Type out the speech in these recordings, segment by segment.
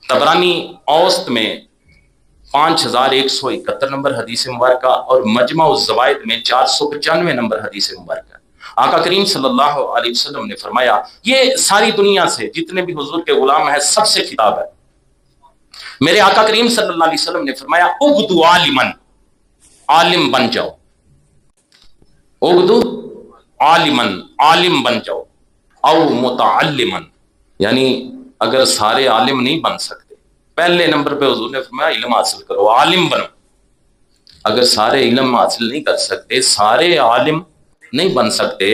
طبرانی اوسط میں 5171 نمبر حدیث مبارکہ اور مجمع الزوائد میں 495 نمبر حدیث مبارکہ۔ آقا کریم صلی اللہ علیہ وسلم نے فرمایا، یہ ساری دنیا سے جتنے بھی حضور کے غلام ہیں سب سے خطاب ہے۔ میرے آقا کریم صلی اللہ علیہ وسلم نے فرمایا اغدو عالمن، عالم بن جاؤ، اغدو عالمن، عالم بن جاؤ، او متعلمن، یعنی اگر سارے عالم نہیں بن سکتے، پہلے نمبر پہ حضور نے فرمایا علم حاصل کرو، عالم بنو۔ اگر سارے علم حاصل نہیں کر سکتے، سارے عالم نہیں بن سکتے،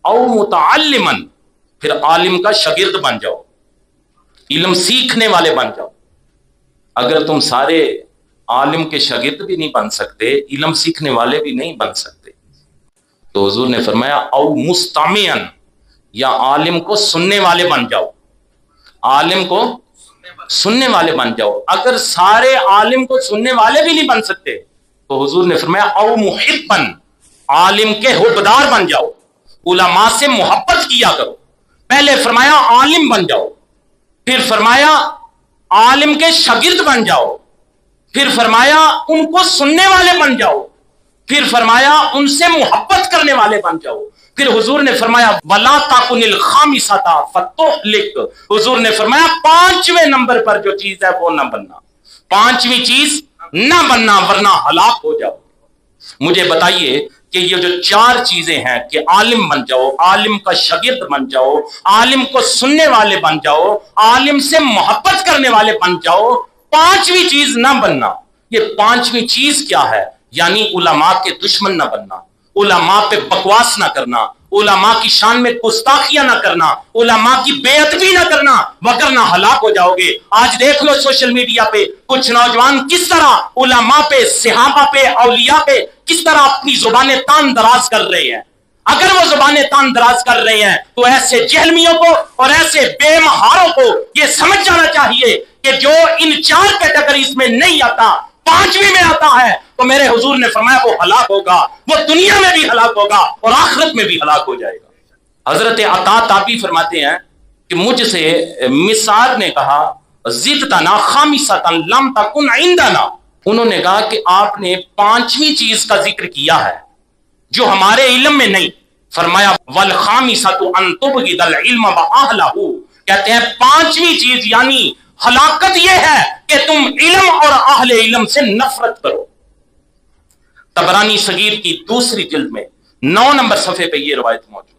او متعلمن، پھر عالم کا شاگرد بن جاؤ، علم سیکھنے والے بن جاؤ۔ اگر تم سارے عالم کے شاگرد بھی نہیں بن سکتے، علم سیکھنے والے بھی نہیں بن سکتے، تو حضور نے فرمایا او مستمعن، یا عالم کو سننے والے بن جاؤ، عالم کو سننے والے بن جاؤ۔ اگر سارے عالم کو سننے والے بھی نہیں بن سکتے تو حضور نے فرمایا او محبن، عالم کے حبدار بن جاؤ، علماء سے محبت کیا کرو۔ پہلے فرمایا عالم بن جاؤ، پھر فرمایا عالم کے شاگرد بن جاؤ، پھر فرمایا ان کو سننے والے بن جاؤ، پھر فرمایا ان سے محبت کرنے والے بن جاؤ، پھر حضور نے فرمایا وَلَا تَكُنِ الْخَامِسَةَ فَتُهْلِكَ، حضور نے فرمایا 5ویں نمبر پر جو چیز ہے وہ نہ بننا، 5ویں چیز نہ بننا ورنہ ہلاک ہو جاؤ۔ مجھے بتائیے کہ یہ جو 4 چیزیں ہیں کہ عالم بن جاؤ، عالم کا شاگرد بن جاؤ، عالم کو سننے والے بن جاؤ، عالم سے محبت کرنے والے بن جاؤ، 5ویں چیز نہ بننا، یہ 5ویں چیز کیا ہے؟ یعنی علماء کے دشمن نہ بننا، علماء پہ بکواس نہ کرنا، علماء کی شان میں گستاخیاں نہ کرنا، علماء کی بے ادبی نہ کرنا، وگرنہ ہلاک ہو جاؤ گے۔ آج دیکھ لو سوشل میڈیا پہ کچھ نوجوان کس طرح علماء پہ، صحابہ پہ، اولیاء پہ کس طرح اپنی زبانیں تان دراز کر رہے ہیں۔ اگر وہ زبانیں تان دراز کر رہے ہیں تو ایسے جہلمیوں کو اور ایسے بے مہاروں کو یہ سمجھ جانا چاہیے کہ جو ان 4 کیٹیگریز میں نہیں آتا 5ویں میں آتا ہے تو میرے حضور نے فرمایا وہ ہلاک ہوگا، وہ دنیا میں بھی ہلاک ہوگا اور آخرت میں بھی ہلاک ہو جائے گا۔ حضرت عطا تابعی فرماتے ہیں کہ مجھ سے مسعر نے کہا زدتنا خامسۃ لم تکن عندنا، انہوں نے کہا کہ آپ نے 5ویں چیز کا ذکر کیا ہے جو ہمارے علم میں نہیں۔ فرمایا والخامسۃ ان تبغض العلم واہلہ، کہتے ہیں 5ویں چیز یعنی ہلاکت یہ ہے کہ تم علم اور اہل علم سے نفرت کرو۔ طبرانی صغیر کی 2 جلد میں 9 نمبر صفحے پہ یہ روایت موجود